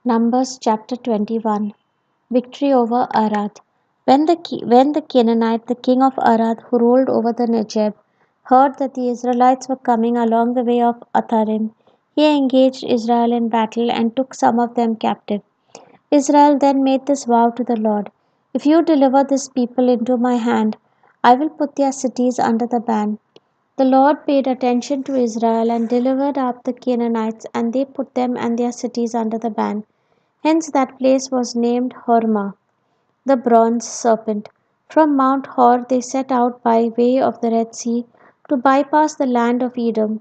Numbers chapter 21. Victory over Arad. When the Canaanite, the king of Arad, who ruled over the Negev, heard that the Israelites were coming along the way of Atharim, he engaged Israel in battle and took some of them captive. Israel then made this vow to the Lord: "If you deliver this people into my hand, I will put their cities under the ban." The Lord paid attention to Israel and delivered up the Canaanites, and they put them and their cities under the ban. Hence that place was named Hormah, the bronze serpent. From Mount Hor they set out by way of the Red Sea to bypass the land of Edom.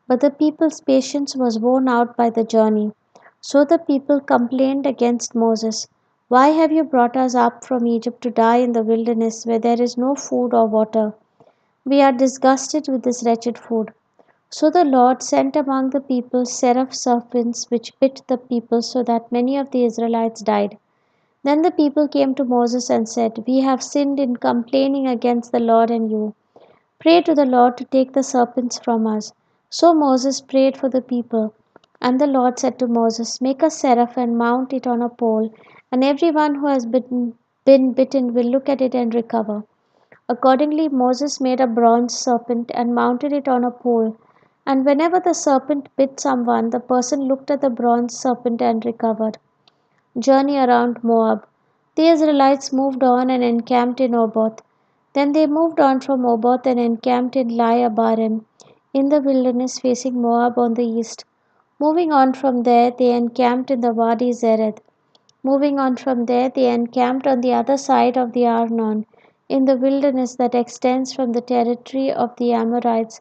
But the people's patience was worn out by the journey. So the people complained against Moses. "Why have you brought us up from Egypt to die in the wilderness where there is no food or water? We are disgusted with this wretched food." So the Lord sent among the people seraph serpents which bit the people so that many of the Israelites died. Then the people came to Moses and said, "We have sinned in complaining against the Lord and you. Pray to the Lord to take the serpents from us." So Moses prayed for the people. And the Lord said to Moses, "Make a seraph and mount it on a pole, and everyone who has been bitten will look at it and recover." Accordingly, Moses made a bronze serpent and mounted it on a pole. And whenever the serpent bit someone, the person looked at the bronze serpent and recovered. Journey around Moab. The Israelites moved on and encamped in Oboth. Then they moved on from Oboth and encamped in Lai-Abarim, in the wilderness facing Moab on the east. Moving on from there, they encamped in the Wadi Zered. Moving on from there, they encamped on the other side of the Arnon, in the wilderness that extends from the territory of the Amorites,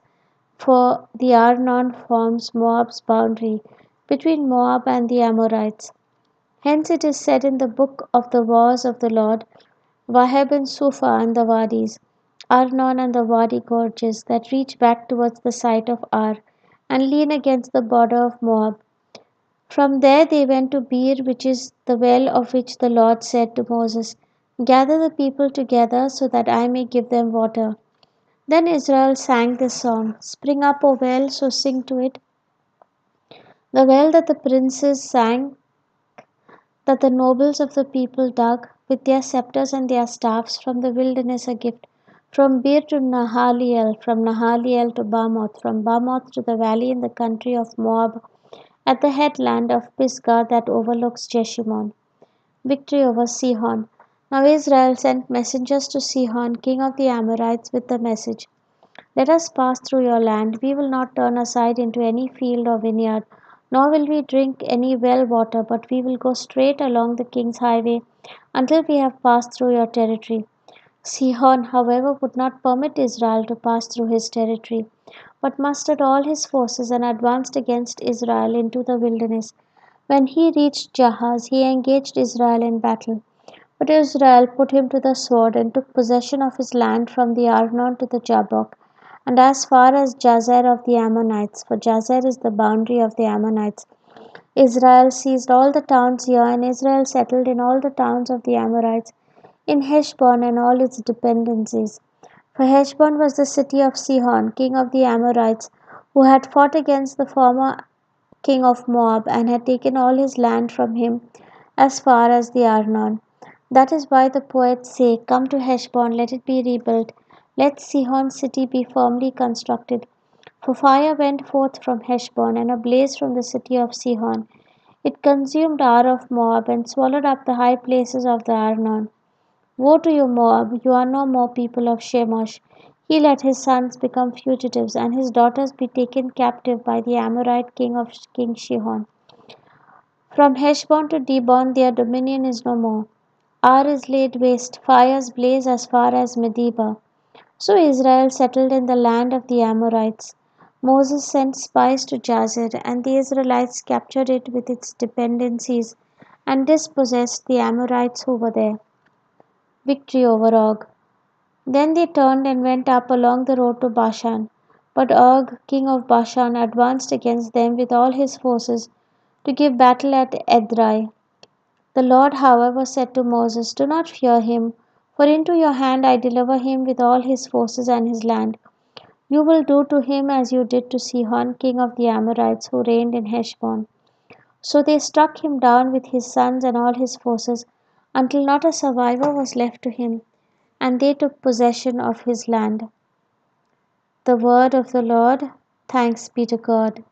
for the Arnon forms Moab's boundary between Moab and the Amorites. Hence it is said in the book of the wars of the Lord, Waheb and Suphah and the Wadis, Arnon and the Wadi gorges that reach back towards the site of Ar and lean against the border of Moab. From there they went to Beer, which is the well of which the Lord said to Moses, "Gather the people together so that I may give them water." Then Israel sang this song: "Spring up, O well, so sing to it. The well that the princes sang, that the nobles of the people dug, with their scepters and their staffs, from the wilderness a gift. From Beer to Nahaliel, from Nahaliel to Bamoth, from Bamoth to the valley in the country of Moab, at the headland of Pisgah that overlooks Jeshimon." Victory over Sihon. Now Israel sent messengers to Sihon, king of the Amorites, with the message: "Let us pass through your land. We will not turn aside into any field or vineyard, nor will we drink any well water, but we will go straight along the king's highway until we have passed through your territory." Sihon, however, would not permit Israel to pass through his territory, but mustered all his forces and advanced against Israel into the wilderness. When he reached Jahaz, he engaged Israel in battle. But Israel put him to the sword and took possession of his land from the Arnon to the Jabbok, and as far as Jazer of the Ammonites, for Jazer is the boundary of the Ammonites. Israel seized all the towns here, and Israel settled in all the towns of the Amorites, in Heshbon and all its dependencies. For Heshbon was the city of Sihon, king of the Amorites, who had fought against the former king of Moab, and had taken all his land from him as far as the Arnon. That is why the poets say, "Come to Heshbon, let it be rebuilt. Let Sihon's city be firmly constructed." For fire went forth from Heshbon, and a blaze from the city of Sihon. It consumed Ar of Moab, and swallowed up the high places of the Arnon. Woe to you, Moab! You are no more people of Shemosh. He let his sons become fugitives, and his daughters be taken captive by the Amorite king of King Shihon. From Heshbon to Dibon their dominion is no more. Ar is laid waste, fires blaze as far as Medeba. So Israel settled in the land of the Amorites. Moses sent spies to Jazer, and the Israelites captured it with its dependencies and dispossessed the Amorites who were there. Victory over Og. Then they turned and went up along the road to Bashan. But Og, king of Bashan, advanced against them with all his forces to give battle at Edrei. The Lord, however, said to Moses, "Do not fear him, for into your hand I deliver him with all his forces and his land. You will do to him as you did to Sihon, king of the Amorites, who reigned in Heshbon." So they struck him down with his sons and all his forces, until not a survivor was left to him, and they took possession of his land. The word of the Lord. Thanks be to God.